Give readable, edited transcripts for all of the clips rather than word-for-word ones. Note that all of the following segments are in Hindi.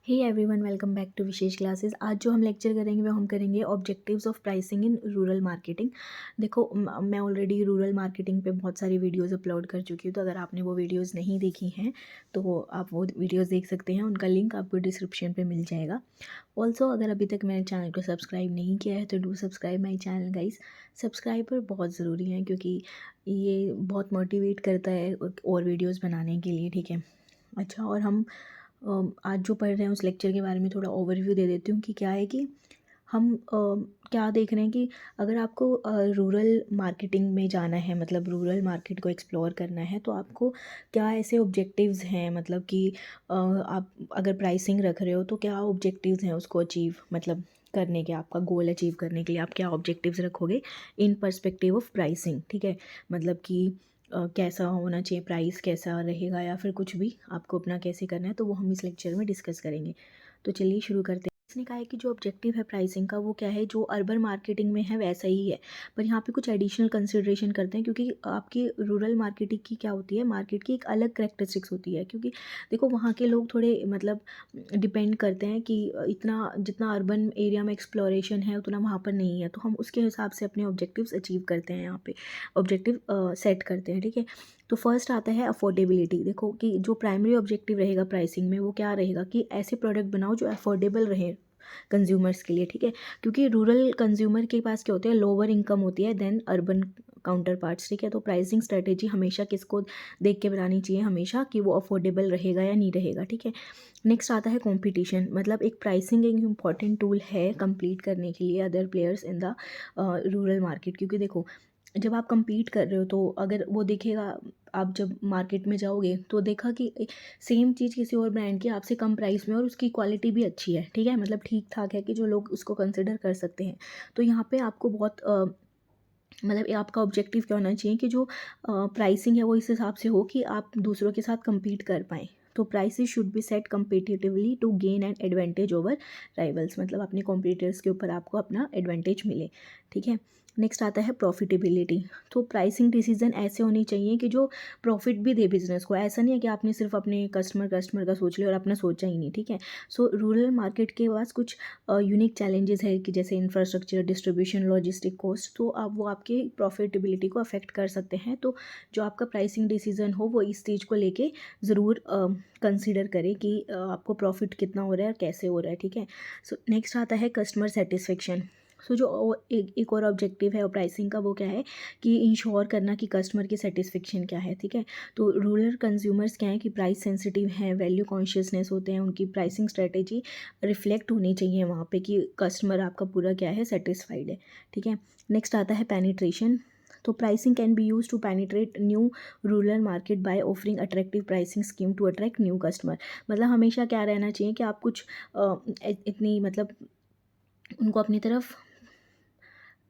Hey everyone, welcome back to Vishesh classes. आज जो हम लेक्चर करेंगे वो हम करेंगे objectives of pricing in rural marketing. देखो मैं ऑलरेडी रूरल मार्केटिंग पे बहुत सारी वीडियोस अपलोड कर चुकी हूँ, तो अगर आपने वो वीडियोस नहीं देखी हैं तो आप वो वीडियोस देख सकते हैं। उनका लिंक आपको डिस्क्रिप्शन पे मिल जाएगा। ऑल्सो अगर अभी तक मेरे चैनल को सब्सक्राइब नहीं किया है तो do subscribe my channel guys. Subscriber बहुत ज़रूरी है क्योंकि ये बहुत मोटिवेट करता है और वीडियोज़ बनाने के लिए, ठीक है। अच्छा, और हम आज जो पढ़ रहे हैं उस लेक्चर के बारे में थोड़ा ओवरव्यू दे देती हूँ कि क्या है कि हम क्या देख रहे हैं कि अगर आपको रूरल मार्केटिंग में जाना है, मतलब रूरल मार्केट को एक्सप्लोर करना है, तो आपको क्या ऐसे ऑब्जेक्टिव्स हैं, मतलब कि आप अगर प्राइसिंग रख रहे हो तो क्या ऑब्जेक्टिव्स हैं उसको अचीव मतलब करने के, आपका गोल अचीव करने के लिए आप क्या ऑब्जेक्टिव्स रखोगे इन पर्सपेक्टिव ऑफ प्राइसिंग, ठीक है। मतलब कि कैसा होना चाहिए, प्राइस कैसा रहेगा, या फिर कुछ भी आपको अपना कैसे करना है, तो वो हम इस लेक्चर में डिस्कस करेंगे। तो चलिए शुरू करते हैं। इसने कहा है कि जो ऑब्जेक्टिव है प्राइसिंग का वो क्या है, जो अर्बन मार्केटिंग में है वैसा ही है, पर यहाँ पे कुछ एडिशनल कंसिडरेशन करते हैं क्योंकि आपकी रूरल मार्केटिंग की क्या होती है, मार्केट की एक अलग करेक्टरिस्टिक्स होती है। क्योंकि देखो वहाँ के लोग थोड़े मतलब डिपेंड करते हैं कि इतना जितना अर्बन एरिया में एक्सप्लोरेशन है उतना वहाँ पर नहीं है, तो हम उसके हिसाब से अपने ऑब्जेक्टिव्स अचीव करते हैं, यहाँ पे ऑब्जेक्टिव सेट करते हैं, ठीक है। तो फर्स्ट आता है अफोर्डेबिलिटी। देखो कि जो प्राइमरी ऑब्जेक्टिव रहेगा प्राइसिंग में वो क्या रहेगा कि ऐसे प्रोडक्ट बनाओ जो अफोर्डेबल रहे कंज्यूमर्स के लिए, ठीक है। क्योंकि रूरल कंज्यूमर के पास क्या होते हैं, लोअर इनकम होती है देन अर्बन काउंटर पार्ट्स, ठीक है। तो प्राइसिंग स्ट्रेटेजी हमेशा किसको देख के बनानी चाहिए, हमेशा कि वो अफोर्डेबल रहेगा या नहीं रहेगा, ठीक है। नेक्स्ट आता है कंपटीशन। मतलब एक प्राइसिंग एक इम्पॉर्टेंट टूल है कंप्लीट करने के लिए other players in the rural market. क्योंकि देखो जब आप compete कर रहे हो तो अगर वो देखेगा, आप जब मार्केट में जाओगे तो देखा कि सेम चीज़ किसी और ब्रांड की आपसे कम प्राइस में और उसकी क्वालिटी भी अच्छी है, ठीक है, मतलब ठीक ठाक है कि जो लोग उसको कंसिडर कर सकते हैं। तो यहाँ पे आपको बहुत मतलब आपका ऑब्जेक्टिव क्या होना चाहिए कि जो प्राइसिंग है वो इस हिसाब से हो कि आप दूसरों के साथ compete कर पाएँ। तो prices should be set competitively to gain an advantage over rivals. मतलब अपने कॉम्पिटिटर्स के ऊपर आपको अपना एडवांटेज मिले, ठीक है। नेक्स्ट आता है प्रॉफिटेबिलिटी। तो प्राइसिंग डिसीजन ऐसे होनी चाहिए कि जो प्रॉफिट भी दे बिजनेस को। ऐसा नहीं है कि आपने सिर्फ अपने कस्टमर का सोच लिया और अपना सोचा ही नहीं, ठीक है। सो रूरल मार्केट के पास कुछ यूनिक चैलेंजेस है कि जैसे इंफ्रास्ट्रक्चर, डिस्ट्रीब्यूशन, लॉजिस्टिक कॉस्ट, तो आप वो आपकी प्रॉफिटेबिलिटी को अफेक्ट कर सकते हैं। तो जो आपका प्राइसिंग डिसीजन हो वो इस चीज़ को लेके ज़रूर कंसीडर करें कि आपको प्रॉफिट कितना हो रहा है और कैसे हो रहा है, ठीक है। सो नेक्स्ट आता है कस्टमर सेटिस्फेक्शन। सो जो एक और ऑब्जेक्टिव है प्राइसिंग का वो क्या है कि इंश्योर करना कि कस्टमर की सेटिस्फेक्शन क्या है, ठीक है। तो रूरल कंज्यूमर्स क्या है कि प्राइस सेंसिटिव हैं, वैल्यू कॉन्शियसनेस होते हैं, उनकी प्राइसिंग स्ट्रेटेजी रिफ्लेक्ट होनी चाहिए वहाँ पे कि कस्टमर आपका पूरा क्या है, सेटिस्फाइड है, ठीक है। नेक्स्ट आता है पेनिट्रेशन। तो pricing can be use to penetrate new rural market by offering attractive pricing scheme to attract new customer. मतलब हमेशा क्या रहना चाहिए कि आप कुछ इतनी मतलब उनको अपनी तरफ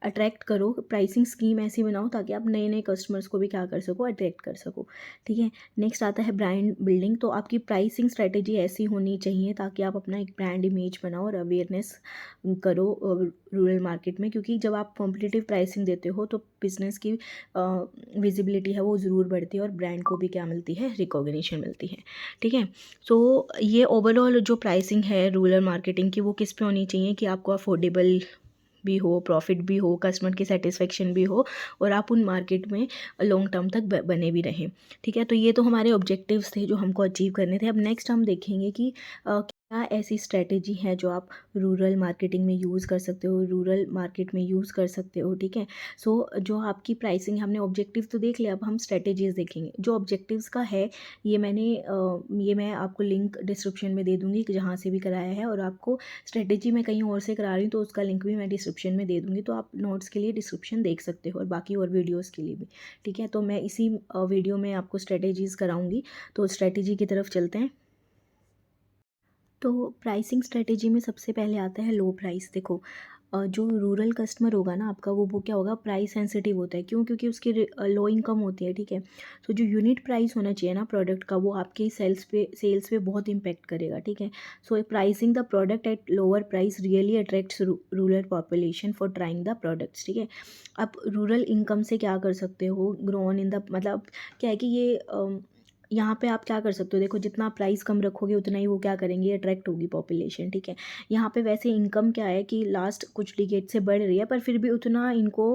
अट्रैक्ट करो, प्राइसिंग स्कीम ऐसी बनाओ ताकि आप नए नए कस्टमर्स को भी क्या कर सको, अट्रैक्ट कर सको, ठीक है। नेक्स्ट आता है ब्रांड बिल्डिंग। तो आपकी प्राइसिंग स्ट्रेटेजी ऐसी होनी चाहिए ताकि आप अपना एक ब्रांड इमेज बनाओ और अवेयरनेस करो रूरल मार्केट में। क्योंकि जब आप कॉम्पिटिटिव प्राइसिंग देते हो तो बिजनेस की विजिबिलिटी है वो ज़रूर बढ़ती है और ब्रांड को भी क्या मिलती है, रिकॉग्निशन मिलती है, ठीक है। सो ये ओवरऑल जो प्राइसिंग है रूरल मार्केटिंग की वो किस पे होनी चाहिए कि आपको अफोर्डेबल भी हो, प्रॉफिट भी हो, कस्टमर की सेटिस्फेक्शन भी हो और आप उन मार्केट में लॉन्ग टर्म तक बने भी रहें, ठीक है। तो ये तो हमारे ऑब्जेक्टिव्स थे जो हमको अचीव करने थे। अब नेक्स्ट हम देखेंगे कि क्या ऐसी स्ट्रेटेजी है जो आप रूरल मार्केटिंग में यूज़ कर सकते हो, रूरल मार्केट में यूज़ कर सकते हो, ठीक है। सो जो आपकी प्राइसिंग, हमने ऑब्जेक्टिव तो देख लिया, अब हम स्ट्रेटेजीज देखेंगे। जो ऑब्जेक्टिव्स का है ये मैं आपको लिंक डिस्क्रिप्शन में दे दूँगी कि जहाँ से भी कराया है, और आपको स्ट्रेटेजी मैं कहीं और से करा रही हूँ तो उसका लिंक भी मैं डिस्क्रिप्शन में दे दूँगी, तो आप नोट्स के लिए डिस्क्रिप्शन देख सकते हो और बाकी और वीडियोज़ के लिए भी, ठीक है। तो मैं इसी वीडियो में आपको स्ट्रेटेजीज़ कराऊँगी, तो स्ट्रेटेजी की तरफ चलते हैं। तो प्राइसिंग स्ट्रेटेजी में सबसे पहले आता है लो प्राइस। देखो जो रूरल कस्टमर होगा ना आपका, वो क्या होगा, प्राइस सेंसिटिव होता है। क्यों? क्योंकि उसकी लो इनकम होती है, ठीक है। तो जो यूनिट प्राइस होना चाहिए ना प्रोडक्ट का, वो आपके सेल्स पे बहुत इम्पेक्ट करेगा, ठीक है। So pricing the product at lower price really attracts rural population for trying the products, ठीक है। आप रूरल इनकम से क्या कर सकते हो, ग्रो ऑन इन द, मतलब क्या है कि ये यहाँ पे आप क्या कर सकते हो, देखो जितना आप प्राइस कम रखोगे उतना ही वो क्या करेंगे, अट्रैक्ट होगी पॉपुलेशन, ठीक है। यहाँ पे वैसे इनकम क्या है कि लास्ट कुछ डिकेड से बढ़ रही है, पर फिर भी उतना इनको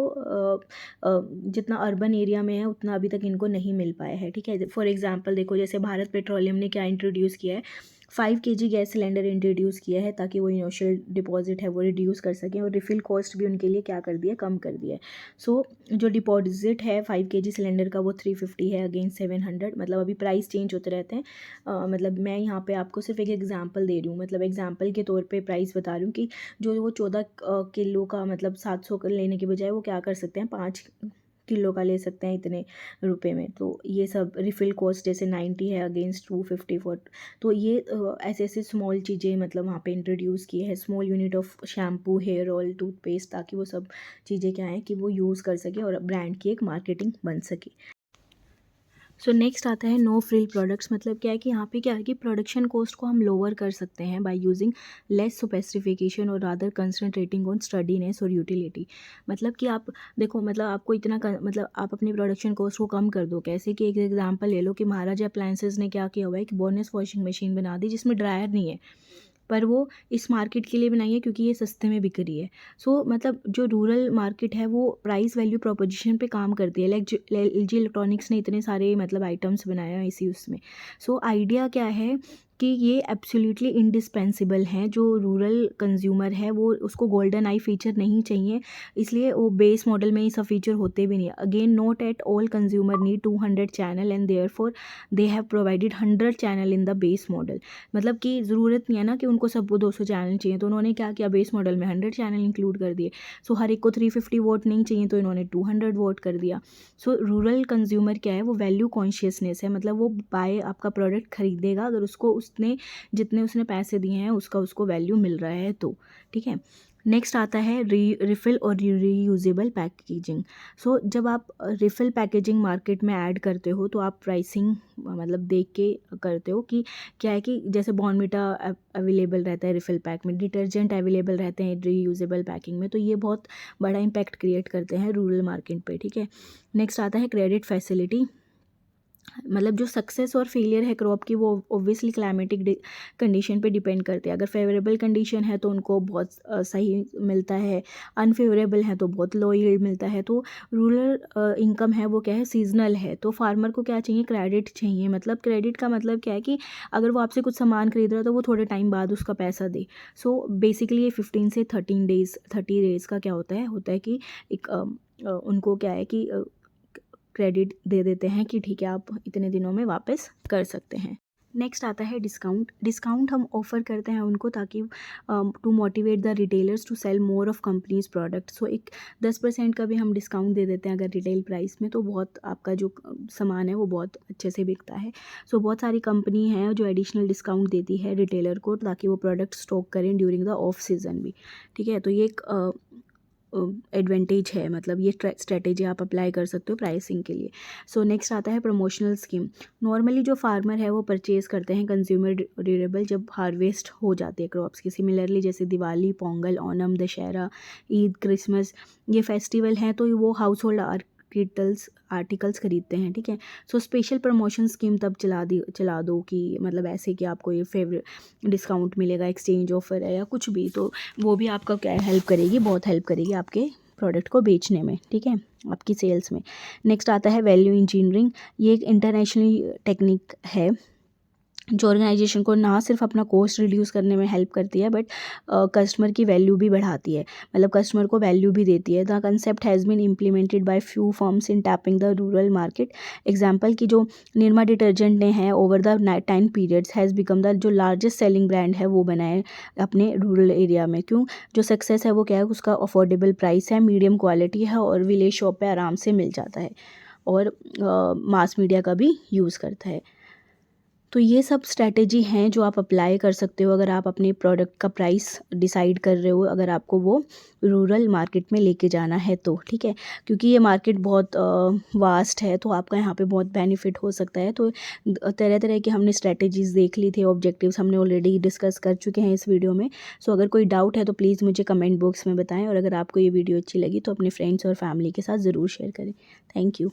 जितना अर्बन एरिया में है उतना अभी तक इनको नहीं मिल पाया है, ठीक है। फॉर एग्जांपल देखो, जैसे भारत पेट्रोलियम ने क्या इंट्रोड्यूस किया है, 5 kg गैस सिलेंडर इंट्रोड्यूस किया है ताकि वो इनिशियल डिपॉजिट है वो रिड्यूस कर सकें, और रिफ़िल कॉस्ट भी उनके लिए क्या कर दिया, कम कर दिया है। सो जो डिपॉजिट है 5 kg सिलेंडर का वो 350 है अगेंस्ट 700, मतलब अभी प्राइस चेंज होते रहते हैं। मतलब मैं यहाँ पे आपको सिर्फ एक एग्जांपल दे रही हूँ, मतलब एग्जांपल के तौर पे प्राइस बता रही हूँ कि जो वो 14 किलो का मतलब 700 का लेने के बजाय वो क्या कर सकते हैं, 5 किलो का ले सकते हैं इतने रुपए में। तो ये सब रिफ़िल कॉस्ट जैसे 90 है अगेंस्ट 250 फॉर, तो ये ऐसे ऐसे स्मॉल चीज़ें मतलब वहाँ पे इंट्रोड्यूस की है, small unit of shampoo, hair oil, toothpaste, ताकि वो सब चीज़ें क्या हैं कि वो यूज़ कर सके और ब्रांड की एक मार्केटिंग बन सके। सो नेक्स्ट आता है नो फ्रिल प्रोडक्ट्स। मतलब क्या है कि यहाँ पे क्या है कि प्रोडक्शन कॉस्ट को हम लोअर कर सकते हैं बाय यूजिंग लेस स्पेसिफिकेशन और रादर कंसंट्रेटिंग ऑन स्टडीनेस और यूटिलिटी। मतलब कि आप देखो, मतलब आपको इतना मतलब आप अपनी प्रोडक्शन कॉस्ट को कम कर दो, कैसे कि एक एग्जांपल ले लो कि महाराजा अप्लायंसेज ने क्या किया हुआ है कि बोर्नेस वॉशिंग मशीन बना दी जिसमें ड्रायर नहीं है, पर वो इस मार्केट के लिए बनाई है क्योंकि ये सस्ते में बिक रही है। सो मतलब जो रूरल मार्केट है वो प्राइस वैल्यू प्रोपोजिशन पे काम करती है। लाइक एल जी इलेक्ट्रॉनिक्स ने इतने सारे मतलब आइटम्स बनाए हैं इसी उसमें। सो आइडिया क्या है कि ये एब्सोल्युटली इंडिस्पेंसिबल हैं, जो रूरल कंज्यूमर है वो उसको गोल्डन आई फीचर नहीं चाहिए, इसलिए वो बेस मॉडल में ये सब फीचर होते भी नहीं है। Again note at all consumer need 200 channel and therefore they have provided 100 channel in the base model. मतलब कि ज़रूरत नहीं है ना कि उनको सबको 200 चैनल चाहिए, तो उन्होंने क्या किया, बेस मॉडल में 100 चैनल इंक्लूड कर दिए। सो हर एक को 350 वोट नहीं चाहिए तो इन्होंने 200 वोट कर दिया। सो रूरल कंज्यूमर क्या है, वो वैल्यू कॉन्शियसनेस है, मतलब वो बाय आपका प्रोडक्ट खरीदेगा अगर उसको उसने जितने उसने पैसे दिए हैं उसका उसको वैल्यू मिल रहा है तो, ठीक है। नेक्स्ट आता है रिफ़िल और रीयूजेबल पैकेजिंग। सो जब आप रिफ़िल पैकेजिंग मार्केट में ऐड करते हो तो आप प्राइसिंग मतलब देख के करते हो कि क्या है कि जैसे बॉर्नविटा अवेलेबल रहता है रिफ़िल पैक में, डिटर्जेंट अवेलेबल रहते हैं रीयूजेबल पैकिंग में, तो ये बहुत बड़ा इम्पैक्ट क्रिएट करते हैं रूरल मार्केट पे, ठीक है। नेक्स्ट आता है क्रेडिट फैसिलिटी। मतलब जो सक्सेस और फेलियर है क्रॉप की वो ऑब्वियसली क्लाइमेटिक कंडीशन पे डिपेंड करते हैं। अगर फेवरेबल कंडीशन है तो उनको बहुत सही मिलता है, अनफेवरेबल है तो बहुत लो यील्ड मिलता है। तो रूरल इनकम है वो क्या है, सीजनल है, तो फार्मर को क्या चाहिए, क्रेडिट चाहिए। मतलब क्रेडिट का मतलब क्या है कि अगर वो आपसे कुछ सामान खरीद रहा है तो वो थोड़े टाइम बाद उसका पैसा दे। सो बेसिकली ये 15 से 30 डेज़ का क्या होता है कि एक उनको क्या है कि क्रेडिट दे देते हैं कि ठीक है आप इतने दिनों में वापस कर सकते हैं। नेक्स्ट आता है डिस्काउंट। डिस्काउंट हम ऑफ़र करते हैं उनको ताकि to motivate the retailers to sell more of companies product. So एक 10% का भी हम डिस्काउंट दे देते हैं अगर रिटेल प्राइस में, तो बहुत आपका जो सामान है वो बहुत अच्छे से बिकता है। सो बहुत सारी कंपनी हैं जो एडिशनल डिस्काउंट देती है रिटेलर को ताकि वो प्रोडक्ट स्टॉक करें ड्यूरिंग द ऑफ सीज़न भी, ठीक है। तो ये एक एडवांटेज है, मतलब ये स्ट्रेटेजी आप अप्लाई कर सकते हो प्राइसिंग के लिए। सो नेक्स्ट आता है प्रमोशनल स्कीम। नॉर्मली जो फार्मर है वो परचेज़ करते हैं कंज्यूमर ड्यूरेबल जब हार्वेस्ट हो जाते हैं क्रॉप्स की। सिमिलरली जैसे दिवाली, पोंगल, ओनम, दशहरा, ईद, क्रिसमस, ये फेस्टिवल हैं तो वो हाउस होल्ड आर्टिकल्स खरीदते हैं, ठीक है। सो स्पेशल प्रमोशन स्कीम तब चला दो कि मतलब ऐसे कि आपको ये फेवरेट डिस्काउंट मिलेगा, एक्सचेंज ऑफर है या कुछ भी, तो वो भी आपका क्या हेल्प करेगी, बहुत हेल्प करेगी आपके प्रोडक्ट को बेचने में, ठीक है, आपकी सेल्स में। नेक्स्ट आता है वैल्यू इंजीनियरिंग। ये एक इंटरनेशनल टेक्निक है जो ऑर्गेनाइजेशन को ना सिर्फ अपना कॉस्ट रिड्यूस करने में हेल्प करती है बट कस्टमर की वैल्यू भी बढ़ाती है, मतलब कस्टमर को वैल्यू भी देती है। The concept has been implemented by few firms in tapping the rural market. Example की जो निरमा डिटर्जेंट ने है over the time periods has become the जो लार्जेस्ट सेलिंग ब्रांड है वो बनाए अपने रूरल एरिया में। क्यों, जो सक्सेस है वो क्या है, उसका अफोर्डेबल प्राइस है, मीडियम क्वालिटी है और विलेज शॉप पे आराम से मिल जाता है और मास मीडिया का भी यूज़ करता है। तो ये सब स्ट्रैटेजी हैं जो आप अप्लाई कर सकते हो अगर आप अपने प्रोडक्ट का प्राइस डिसाइड कर रहे हो, अगर आपको वो रूरल मार्केट में लेके जाना है तो, ठीक है। क्योंकि ये मार्केट बहुत वास्ट है तो आपका यहाँ पे बहुत बेनिफिट हो सकता है। तो तरह तरह की हमने स्ट्रैटेजीज़ देख ली थी, ऑब्जेक्टिव्स हमने ऑलरेडी डिस्कस कर चुके हैं इस वीडियो में। सो अगर कोई डाउट है तो प्लीज़ मुझे कमेंट बॉक्स में बताएं और अगर आपको ये वीडियो अच्छी लगी तो अपने फ्रेंड्स और फैमिली के साथ ज़रूर शेयर करें। Thank you.